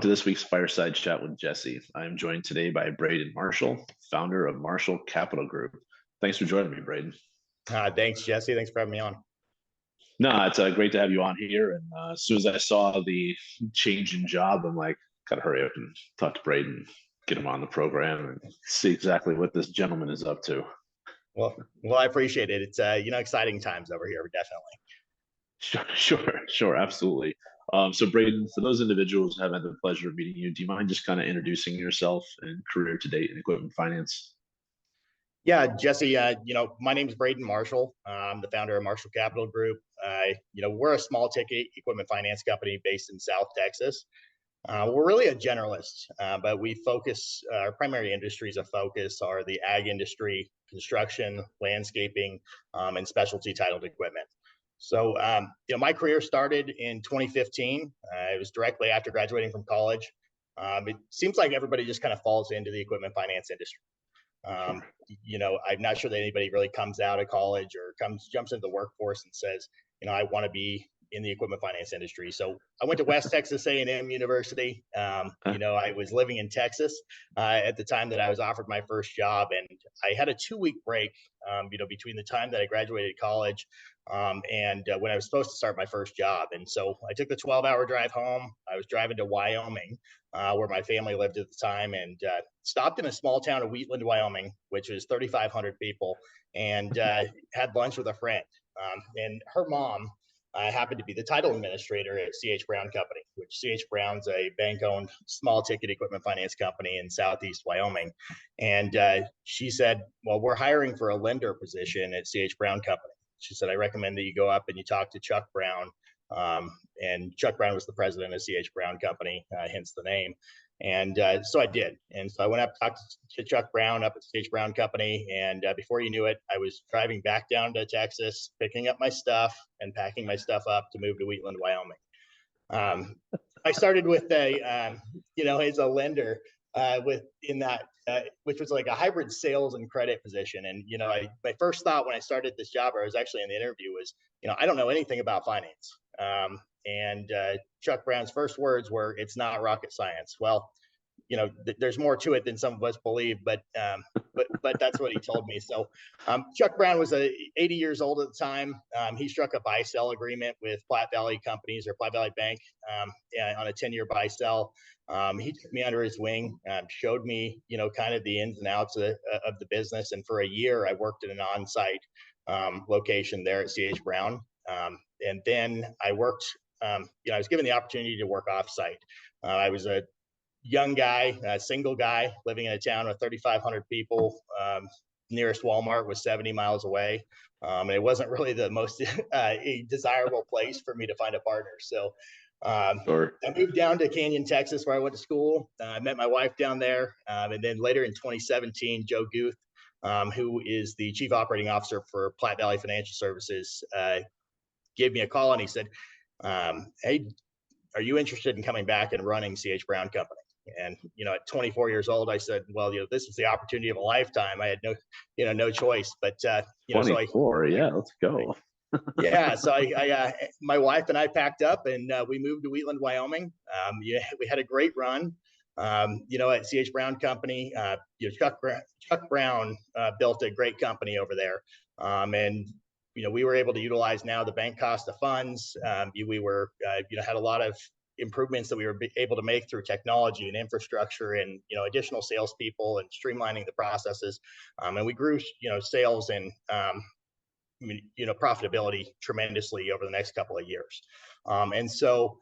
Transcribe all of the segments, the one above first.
to this week's Fireside Chat with Jesse. I am joined today by Braden Marshall, founder of Marshall Capital Group. Thanks for joining me, Braden. Thanks, Jesse. Thanks for having me on. No, it's great to have you on here. And as soon as I saw the change in job, I'm like, gotta hurry up and talk to Braden, get him on the program, and see exactly what this gentleman is up to. Well, I appreciate it. It's exciting times over here, definitely. Sure, absolutely. So Braden, for those individuals who haven't had the pleasure of meeting you, do you mind just kind of introducing yourself and career to date in equipment finance? Yeah, Jesse. My name is Braden Marshall. I'm the founder of Marshall Capital Group. We're a small ticket equipment finance company based in South Texas. We're really a generalist, but we focus. Our primary industries of focus are the ag industry, construction, landscaping, and specialty titled equipment. So, my career started in 2015. It was directly after graduating from college. It seems like everybody just kind of falls into the equipment finance industry. I'm not sure that anybody really comes out of college or jumps into the workforce and says, I want to be in the equipment finance industry. So I went to West Texas A&M University. I was living in Texas at the time that I was offered my first job, and I had a 2-week break, between the time that I graduated college and when I was supposed to start my first job. And so I took the 12-hour drive home. I was driving to Wyoming, where my family lived at the time, and stopped in a small town of Wheatland, Wyoming, which was 3,500 people, and had lunch with a friend. And her mom happened to be the title administrator at C.H. Brown Company, which C.H. Brown's a bank-owned small ticket equipment finance company in Southeast Wyoming. And she said, well, we're hiring for a lender position at C.H. Brown Company. She said, I recommend that you go up and you talk to Chuck Brown. And Chuck Brown was the president of C.H. Brown Company, hence the name. And so I did. And so I went up, talked to Chuck Brown up at C.H. Brown Company. And before you knew it, I was driving back down to Texas, picking up my stuff and packing my stuff up to move to Wheatland, Wyoming. I started with as a lender which was like a hybrid sales and credit position. And, my first thought when I started this job, or I was actually in the interview, was, I don't know anything about finance. And Chuck Brown's first words were, "It's not rocket science." Well, there's more to it than some of us believe, but that's what he told me. So Chuck Brown was 80 years old at the time. He struck a buy-sell agreement with Platte Valley Companies or Platte Valley Bank on a 10-year buy-sell. He took me under his wing, showed me, kind of the ins and outs of the business. And for a year, I worked at an on-site location there at C.H. Brown. And then I worked, I was given the opportunity to work off-site. I was a young guy, a single guy living in a town of 3,500 people. Nearest Walmart was 70 miles away. And it wasn't really the most desirable place for me to find a partner. So Sure. I moved down to Canyon, Texas, where I went to school. I met my wife down there. And then later in 2017, Joe Guth, who is the chief operating officer for Platte Valley Financial Services, gave me a call, and he said, hey, are you interested in coming back and running C.H. Brown Company? And, at 24 years old, I said, well, this is the opportunity of a lifetime. I had no choice, but, 24, yeah, let's go. Yeah. So my wife and I packed up, and we moved to Wheatland, Wyoming. We had a great run, at C.H. Brown Company. Chuck Brown built a great company over there. And we were able to utilize now the bank cost of funds. We were, had a lot of improvements that we were able to make through technology and infrastructure and, additional salespeople and streamlining the processes. And we grew, sales and, profitability tremendously over the next couple of years. And so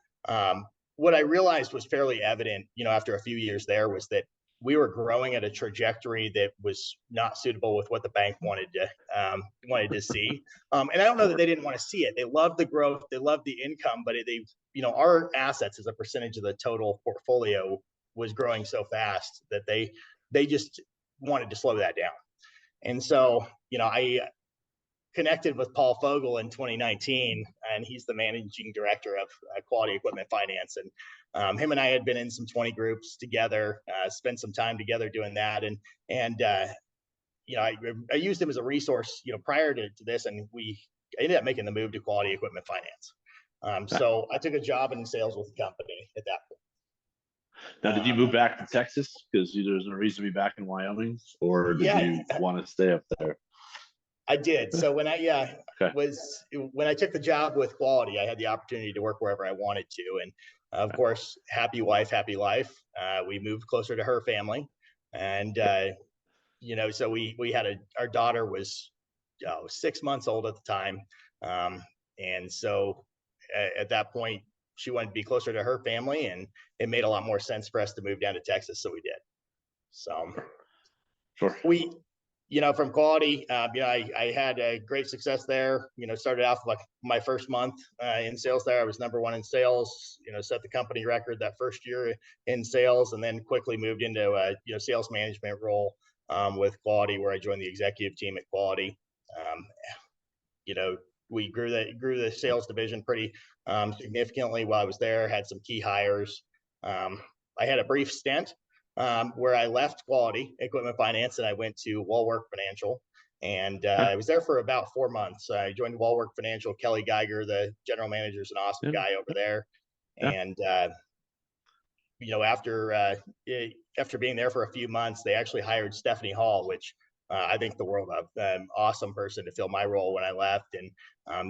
what I realized was fairly evident, after a few years there, was that we were growing at a trajectory that was not suitable with what the bank wanted to see. And I don't know that they didn't want to see it. They loved the growth, they loved the income, but our assets as a percentage of the total portfolio was growing so fast that they just wanted to slow that down. And so, I connected with Paul Fogel in 2019, and he's the managing director of Quality Equipment Finance. And him and I had been in some 20 groups together, spent some time together doing that. And I used him as a resource, prior to this, and I ended up making the move to Quality Equipment Finance. So I took a job in sales with the company at that point. Now, did you Um, move back to Texas because there's no reason to be back in Wyoming, or did yeah, you want to stay up there? I did. So when I Okay. was when I took the job with Quality, I had the opportunity to work wherever I wanted to, and of Okay. course, happy wife, happy life. We moved closer to her family, and so we had our daughter was 6 months old at the time, um, and so at that point, she wanted to be closer to her family, and it made a lot more sense for us to move down to Texas, so we did. So Sure. we from Quality, I had a great success there. Started off like my first month in sales there. I was number one in sales, set the company record that first year in sales, and then quickly moved into a sales management role with Quality, where I joined the executive team at Quality. Um, you know, we grew the sales division pretty significantly while I was there. Had some key hires. I had a brief stint where I left Quality Equipment Finance and I went to Wallwork Financial. And Okay. I was there for about 4 months. I joined Wallwork Financial. Kelly Geiger, the general manager, is an awesome Yeah. guy over there. Yeah. And after being there for a few months, they actually hired Stephanie Hall, which I think the world of. Awesome person to fill my role when I left. And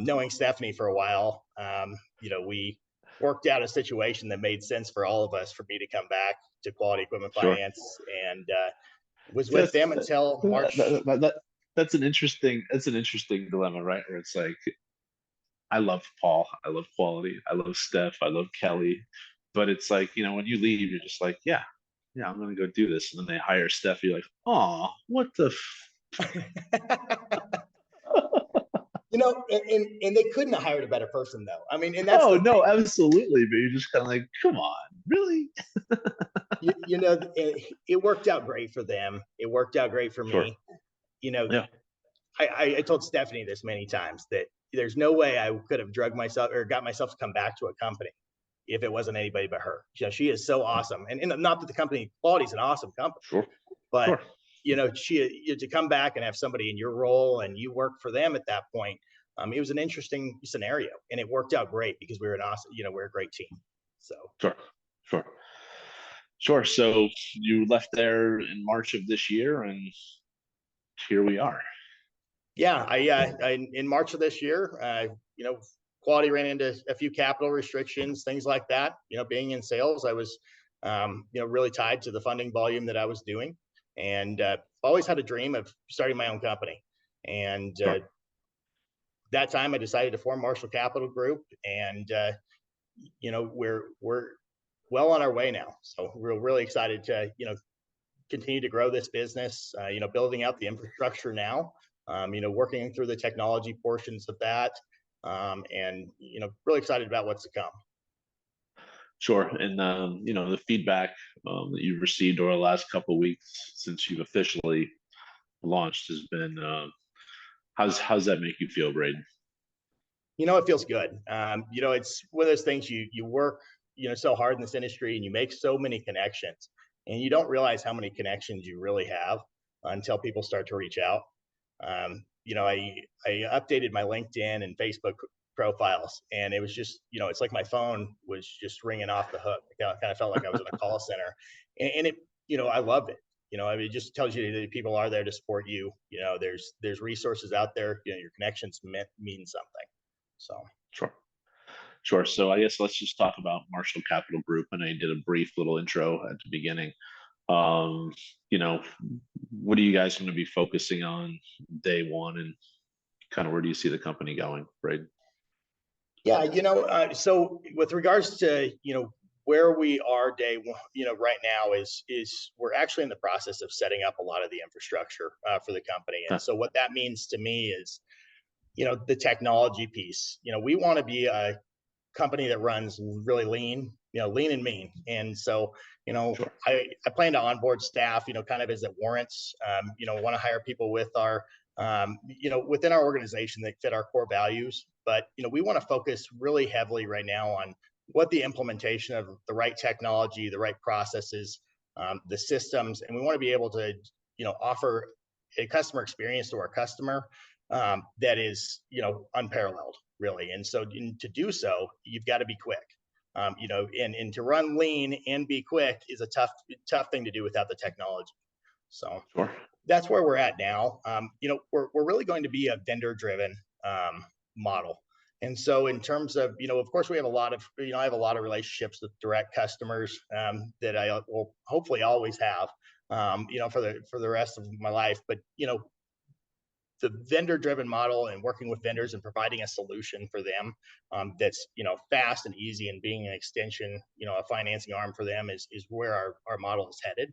knowing Stephanie for a while, we worked out a situation that made sense for all of us for me to come back to Quality Equipment Sure. Finance, and was See, with them until March. that's an interesting dilemma, right? Where it's like, I love Paul, I love Quality, I love Steph, I love Kelly, but it's like, when you leave, you're just like, yeah, yeah, I'm gonna go do this, and then they hire Steph. You're like, oh, what the? And they couldn't have hired a better person, though. I mean, and that's Oh the no, thing. absolutely, but you're just kind of like, come on, really? It worked out great for them. It worked out great for Sure. me. You know, Yeah. I told Stephanie this many times that there's no way I could have drugged myself or got myself to come back to a company if it wasn't anybody but her. She is so awesome. And not that the company Quality is an awesome company, Sure. but Sure. she to come back and have somebody in your role and you work for them at that point. It was an interesting scenario, and it worked out great because we were an awesome, we're a great team. So Sure. Sure. Sure. So you left there in March of this year, and here we are. yeah, in March of this year, Quality ran into a few capital restrictions, things like that. Being in sales, I was, really tied to the funding volume that I was doing, and always had a dream of starting my own company. And Sure. that time, I decided to form Marshall Capital Group, and we're well on our way now. So we're really excited to continue to grow this business. Building out the infrastructure now. Working through the technology portions of that, and really excited about what's to come. Sure. And the feedback that you've received over the last couple of weeks since you've officially launched has been how's that make you feel, Braden? It feels good. It's one of those things you work so hard in this industry, and you make so many connections, and you don't realize how many connections you really have until people start to reach out. I updated my LinkedIn and Facebook profiles, and it was just, it's like my phone was just ringing off the hook. I kind of felt like I was in a call center, and it, I loved it. I mean, it just tells you that people are there to support you. There's resources out there. Your connections mean something. So Sure. Sure. So I guess let's just talk about Marshall Capital Group. And I did a brief little intro at the beginning. Um, you know, what are you guys going to be focusing on day one, and kind of where do you see the company going, right? yeah, so with regards to where we are day one, right now is we're actually in the process of setting up a lot of the infrastructure for the company, and Huh. so what that means to me is the technology piece. We want to be a company that runs really lean, lean and mean. And so, Sure. I plan to onboard staff, kind of as it warrants. Want to hire people with our, within our organization that fit our core values. But, we want to focus really heavily right now on what the implementation of the right technology, the right processes, the systems, and we want to be able to, offer a customer experience to our customer that is, unparalleled, really. And so to do so, you've got to be quick. And to run lean and be quick is a tough thing to do without the technology. So Sure. that's where we're at now. We're really going to be a vendor driven model. And so in terms of, of course we have a lot of, I have a lot of relationships with direct customers that I will hopefully always have, for the rest of my life. But, the vendor driven model and working with vendors and providing a solution for them that's fast and easy, and being an extension, a financing arm for them is where our model is headed.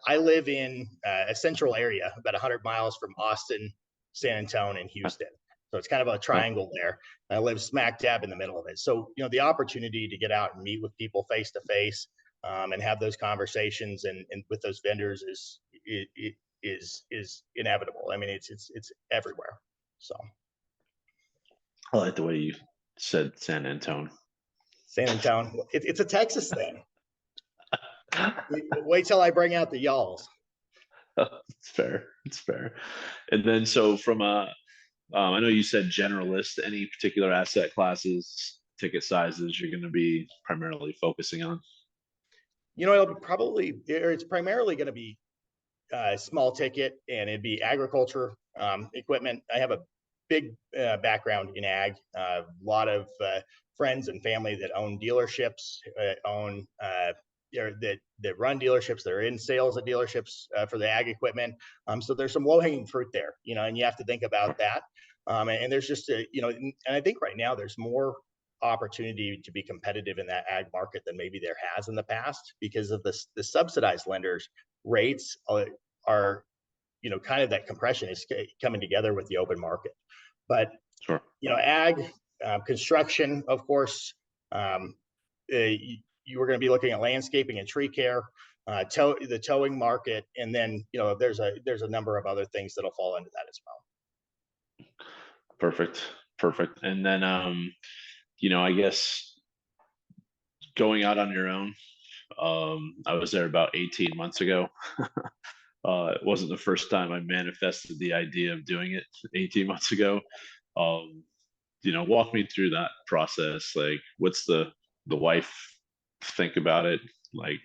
I live in a central area about 100 miles from Austin, San Antonio, and Houston. So it's kind of a triangle there. I live smack dab in the middle of it. So the opportunity to get out and meet with people face to face and have those conversations and with those vendors is inevitable. I mean, it's everywhere. So I like the way you said San Antonio. San Antonio, it's a Texas thing. Wait till I bring out the y'alls. It's fair. It's fair. And then, so from I know you said generalist. Any particular asset classes, ticket sizes you're going to be primarily focusing on? It's primarily going to be small ticket, and it'd be agriculture equipment. I have a big background in ag. A lot of friends and family that own dealerships, that run dealerships, that are in sales at dealerships for the ag equipment. So there's some low hanging fruit there, and you have to think about that. And there's just and I think right now there's more opportunity to be competitive in that ag market than maybe there has in the past, because of the subsidized lenders rates are kind of, that compression is coming together with the open market. But Sure. Ag, construction, of course, you were going to be looking at landscaping and tree care, the towing market, and then there's a number of other things that'll fall into that as well. Perfect. And then I guess going out on your own. I was there about 18 months ago. It wasn't the first time I manifested the idea of doing it 18 months ago. Walk me through that process. Like, what's the wife think about it? Like,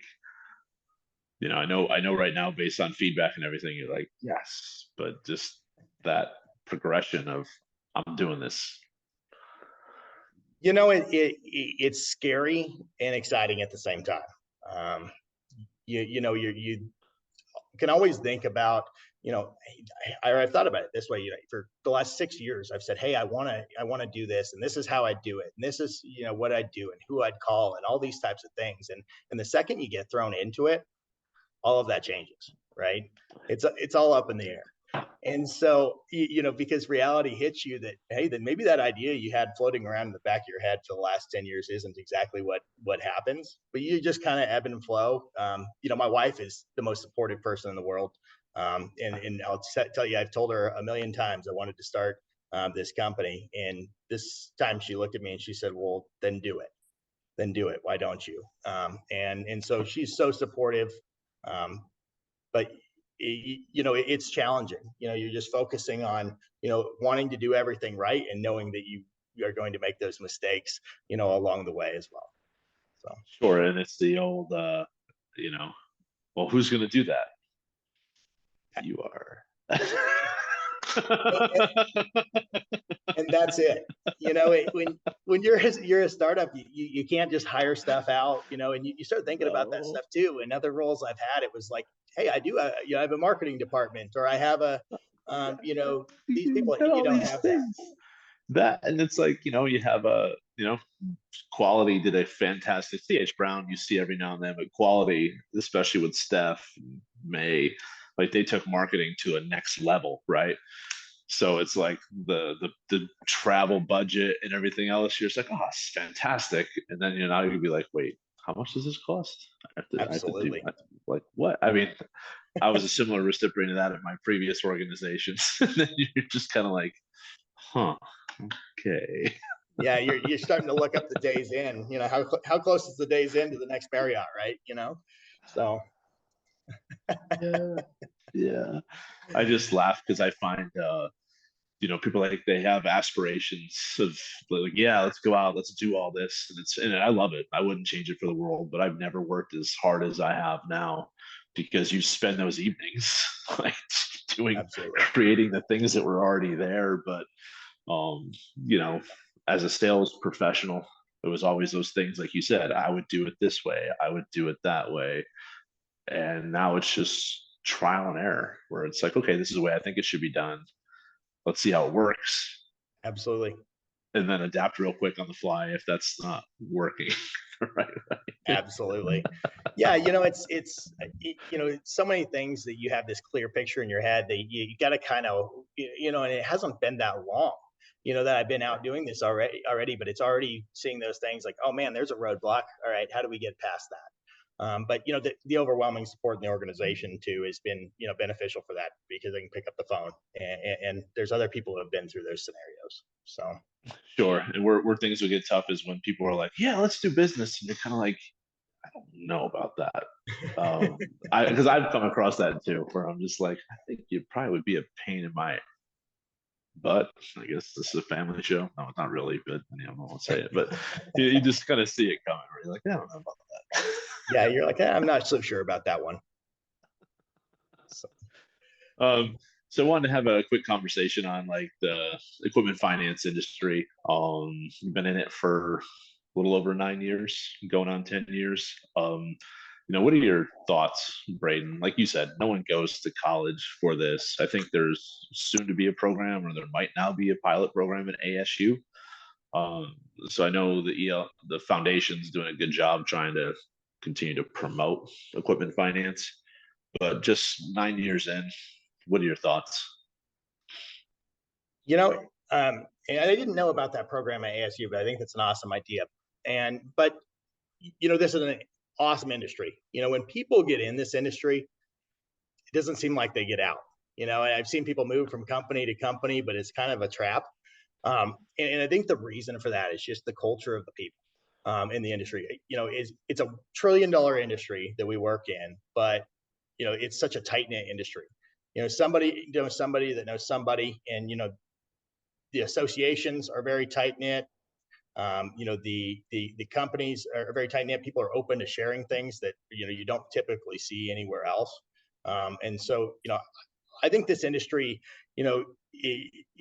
I know right now, based on feedback and everything, you're like, yes, but just that progression of, I'm doing this. It's scary and exciting at the same time. You can always think about, I've thought about it this way. For the last 6 years, I've said, hey, I want to do this, and this is how I do it, and this is what I do, and who I'd call, and all these types of things. And the second you get thrown into it, all of that changes, right? It's all up in the air. And so, because reality hits you that, hey, then maybe that idea you had floating around in the back of your head for the last 10 years isn't exactly what happens, but you just kind of ebb and flow. My wife is the most supportive person in the world. And I'll tell you, I've told her a million times I wanted to start this company. And this time she looked at me and she said, well, then do it. Why don't you? And so she's so supportive. But it's challenging. You're just focusing on, wanting to do everything right, and knowing that you are going to make those mistakes, along the way as well. So Sure. And it's the old, well, who's going to do that? You are. And that's it. When you're a startup, you can't just hire stuff out, and you start thinking about that stuff too. In other roles I've had, it was like, hey, I do, I have a marketing department, or I have these people, you don't have that. And it's like, you have Quality did a fantastic, CH Brown, you see every now and then, but Quality, especially with Steph, May, like, they took marketing to a next level, right? So it's like the travel budget and everything else. You're just like, oh, it's fantastic. And then now you'd be like, wait, how much does this cost? Absolutely. Like, what? I mean, I was a similar recipient of that at my previous organizations. And then you're just kind of like, huh, okay. Yeah, you're starting to look up the days in. How close is the days in to the next Marriott, right? So Yeah. I just laugh because I find people like they have aspirations of like, yeah, let's go out, let's do all this, and I love it. I wouldn't change it for the world, but I've never worked as hard as I have now because you spend those evenings like doing Absolutely. creating the things that were already there. But um, you know, as a sales professional, it was always those things like you said, I would do it this way, I would do it that way. And now it's just trial and error where it's like, okay, this is the way I think it should be done. Let's see how it works. Absolutely. And then adapt real quick on the fly if that's not working. Right. Absolutely. Yeah, it's so many things that you have this clear picture in your head that you got to kind of, and it hasn't been that long, that I've been out doing this already, but it's already seeing those things like, oh man, there's a roadblock. All right, how do we get past that? But the overwhelming support in the organization too has been beneficial for that because they can pick up the phone and there's other people who have been through those scenarios. So Sure. And where things will get tough is when people are like, yeah, let's do business. And you're kind of like, I don't know about that. Because I've come across that too, where I'm just like, I think you probably would be a pain in my butt. I guess this is a family show. No, it's not really, but I won't say it. But you just kind of see it coming. Where you're like, I don't know about that. yeah, you're like, I'm not so sure about that one. So. Um, so I wanted to have a quick conversation on like the equipment finance industry. You've been in it for a little over 9 years, going on 10 years. What are your thoughts, Braden? Like you said, no one goes to college for this. I think there's soon to be a program, or there might now be a pilot program at ASU. Um, so I know the foundation's doing a good job trying to continue to promote equipment finance. But just 9 years in, what are your thoughts? And I didn't know about that program at ASU, but I think that's an awesome idea. But this is an awesome industry. When people get in this industry, it doesn't seem like they get out. I've seen people move from company to company, but it's kind of a trap. And I think the reason for that is just the culture of the people in the industry. It's a $1 trillion industry that we work in, but it's such a tight knit industry. Somebody knows somebody that knows somebody, and the associations are very tight knit. The companies are very tight knit. People are open to sharing things that you don't typically see anywhere else. And so I think this industry,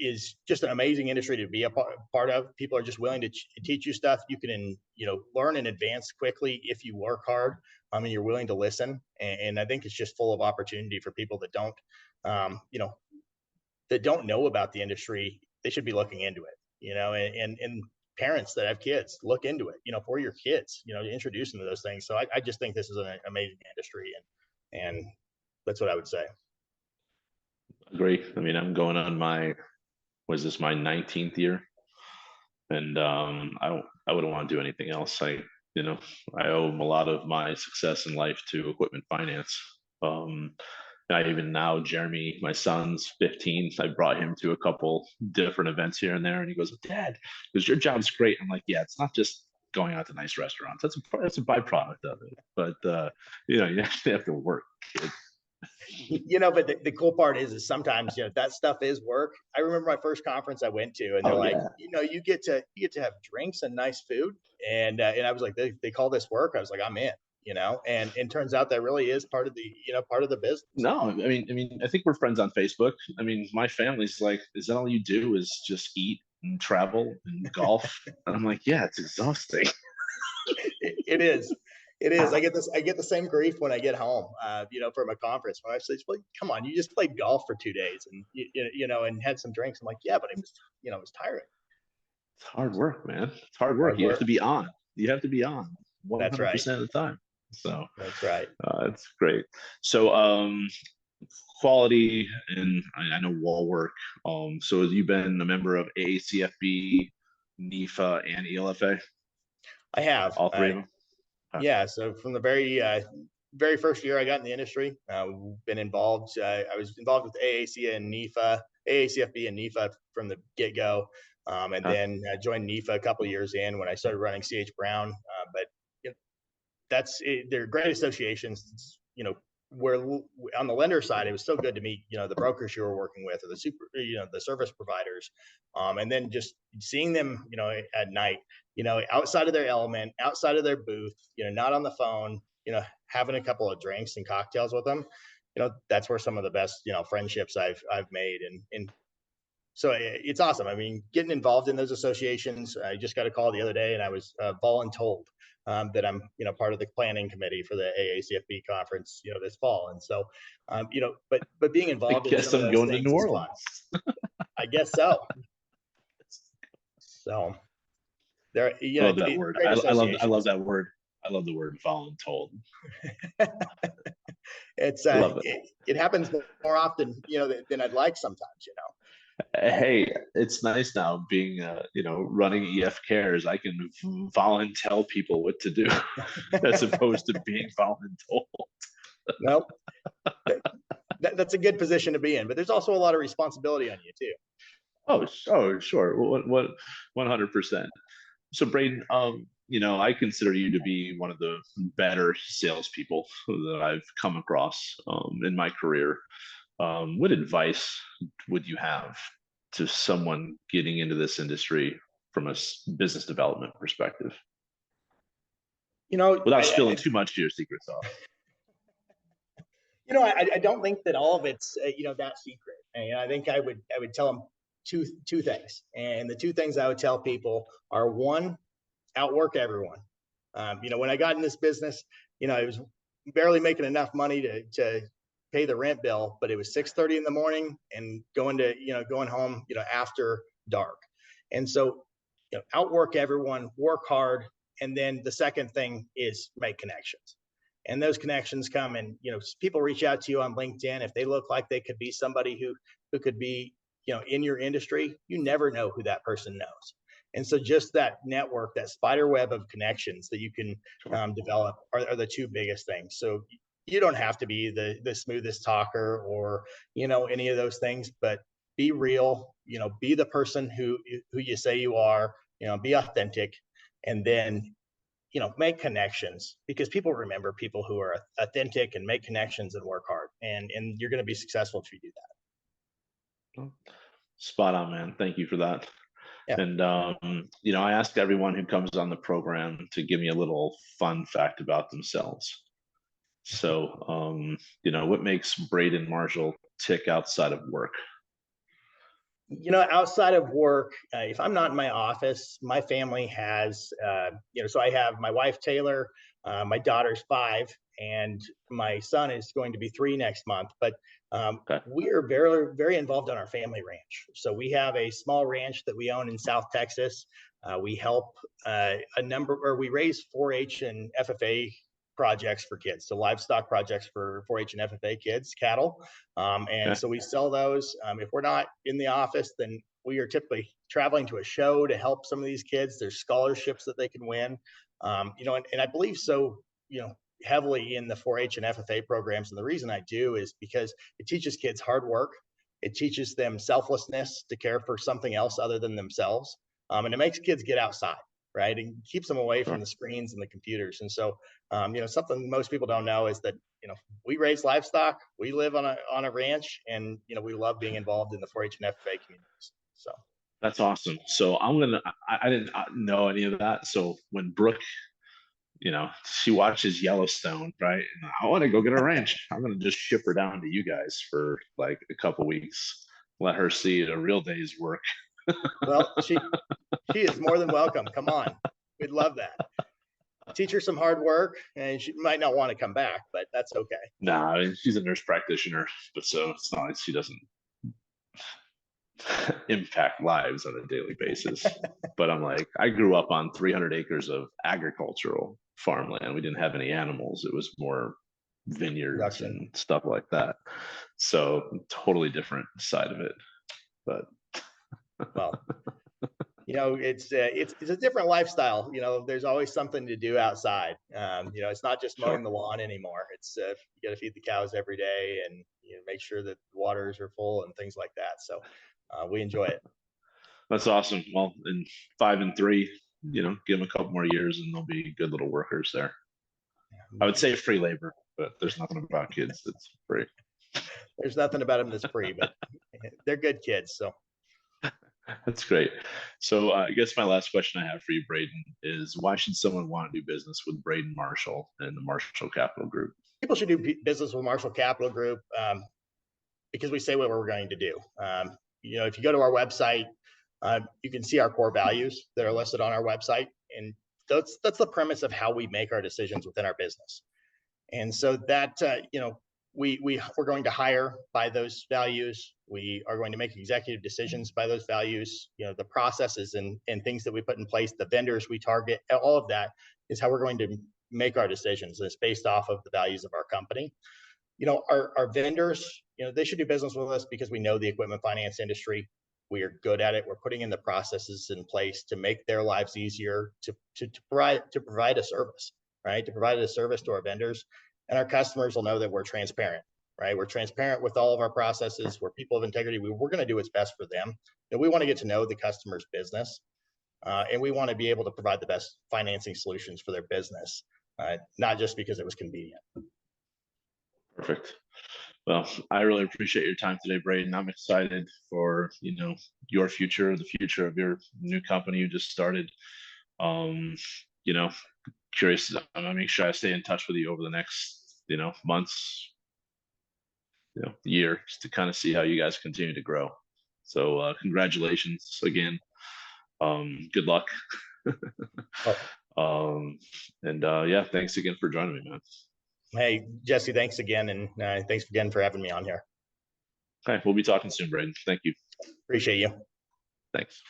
is just an amazing industry to be a part of. People are just willing to teach you stuff. You can, learn and advance quickly if you work hard. And you're willing to listen. And I think it's just full of opportunity for people that um, you know, don't know about the industry. They should be looking into it, and parents that have kids, look into it, for your kids, introduce them to those things. So I just think this is an amazing industry, and that's what I would say. Agree. I mean, I'm going on was this my 19th year? And I wouldn't want to do anything else. You know, I owe a lot of my success in life to equipment finance. Um, I even now, Jeremy, my son's 15. I brought him to a couple different events here and there, and he goes, "Dad, because your job's great." I'm like, "Yeah, it's not just going out to nice restaurants. That's a byproduct of it. But you actually have to work, kid." But the cool part is sometimes that stuff is work. I remember my first conference I went to, and they're Oh like, yeah, you get to have drinks and nice food, and I was like, they call this work. I was like, I'm in. And turns out that really is part of the business. no, I think we're friends on Facebook. I mean, my family's like, "Is that all you do? Is just eat and travel and golf?" And I'm like, "Yeah, it's exhausting." It is. It is. I get the same grief when I get home, from a conference. When I say, "Well, come on, you just played golf for 2 days and and had some drinks." I'm like, "Yeah, but it was tiring." It's hard work, man. It's hard work. Hard You have work. to be on. You have to be on That's right. 100% of the time. So That's right. it's great. So quality, and I know wall work. So have you been a member of AACFB, NEFA, and ELFA? I have. All three of them. Okay. Yeah. So from the very first year I got in the industry, been involved. I was involved with AAC and NEFA, AACFB and NEFA from the get go, and Okay. then I joined NEFA a couple of years in when I started running CH Brown. But they're great associations. where on the lender side, it was so good to meet, the brokers you were working with, or the service providers, and then just seeing them, at night, outside of their element, outside of their booth, not on the phone, having a couple of drinks and cocktails with them, that's where some of the best, friendships I've made, and so it's awesome. I mean, getting involved in those associations. I just got a call the other day, and I was voluntold that I'm, part of the planning committee for the AACFB conference, this fall. And so, but being I involved in guess some of I'm those going to things New is fun. Orleans. I guess so. So there, I love that word. great I love associations. that word. I love the word voluntold. It's I love it. it happens more often, than I'd like sometimes, Hey, it's nice now being, running EF Cares. I can volunteer people what to do as opposed to being voluntold. Well, that's a good position to be in, but there's also a lot of responsibility on you too. Oh, sure. What, 100%. So, Braden, I consider you to be one of the better salespeople that I've come across in my career. What advice would you have to someone getting into this industry from a business development perspective, without spilling too much of your secret sauce? I don't think that all of it's that secret. And I think I would tell them two things, and the two things I would tell people are: one, outwork everyone. When I got in this business, I was barely making enough money to pay the rent bill, but it was 6:30 in the morning and going home after dark. And so, outwork everyone, work hard, and then the second thing is make connections. And those connections come, and people reach out to you on LinkedIn if they look like they could be somebody who could be in your industry. You never know who that person knows. And so just that network, that spider web of connections that you can develop are the two biggest things. So you don't have to be the smoothest talker or any of those things, but be real. Be the person who you say you are. Be authentic, and then make connections, because people remember people who are authentic and make connections and work hard, and you're going to be successful if you do that. Spot on, man. Thank you for that. Yeah. And, I ask everyone who comes on the program to give me a little fun fact about themselves. So, what makes Bradon Marshall tick outside of work? Outside of work, if I'm not in my office, my family has, so I have my wife, Taylor, my daughter's 5, and my son is going to be 3 next month. But Okay. we are very, very involved on our family ranch. So we have a small ranch that we own in South Texas. We help we raise 4-H and FFA projects for kids, so livestock projects for 4-H and FFA kids, cattle. And so we sell those. If we're not in the office, then we are typically traveling to a show to help some of these kids. There's scholarships that they can win, and I believe so, heavily in the 4-H and FFA programs. And the reason I do is because it teaches kids hard work. It teaches them selflessness, to care for something else other than themselves. And it makes kids get outside, right? And keeps them away from the screens and the computers. And so, something most people don't know is that, we raise livestock, we live on a ranch, and, we love being involved in the 4-H and FFA communities. So That's awesome. So I didn't know any of that. So when Brooke, she watches Yellowstone, right? And I want to go get a ranch. I'm going to just ship her down to you guys for like a couple weeks. Let her see a real day's work. Well, she is more than welcome. Come on. We'd love that. Teach her some hard work, and she might not want to come back, but that's okay. Nah, I mean, she's a nurse practitioner, but so it's not like she doesn't impact lives on a daily basis. But I'm like, I grew up on 300 acres of agricultural farmland. We didn't have any animals. It was more vineyards and stuff like that. So totally different side of it. But well, it's a different lifestyle. There's always something to do outside. It's not just mowing the lawn anymore. It's you got to feed the cows every day, and make sure that the waters are full and things like that. So we enjoy it. That's awesome. Well, in 5 and 3, give them a couple more years, and they'll be good little workers there. I would say free labor, but there's nothing about kids that's free. There's nothing about them that's free, but they're good kids. So That's great. So I guess my last question I have for you, Braden, is why should someone want to do business with Braden Marshall and the Marshall Capital Group? people should do business with Marshall Capital Group because we say what we're going to do. If you go to our website, you can see our core values that are listed on our website, and that's the premise of how we make our decisions within our business. And so that we're going to hire by those values. We are going to make executive decisions by those values. The processes and things that we put in place, the vendors we target, all of that is how we're going to make our decisions. And it's based off of the values of our company. Our vendors, they should do business with us because we know the equipment finance industry. We are good at it. We're putting in the processes in place to make their lives easier, to provide a service, right? To provide a service to our vendors, and our customers will know that we're transparent, right? We're transparent with all of our processes. We're people of integrity. We're going to do what's best for them. And we want to get to know the customer's business, and we want to be able to provide the best financing solutions for their business, not just because it was convenient. Perfect. Well, I really appreciate your time today, Braden. I'm excited for, your future, the future of your new company you just started. You know, Curious. I'm gonna make sure I stay in touch with you over the next, months, year, just to kind of see how you guys continue to grow. So congratulations again. Good luck. And yeah, thanks again for joining me, man. Hey, Jesse, thanks again. And thanks again for having me on here. Okay, we'll be talking soon, Braden. Thank you. Appreciate you. Thanks.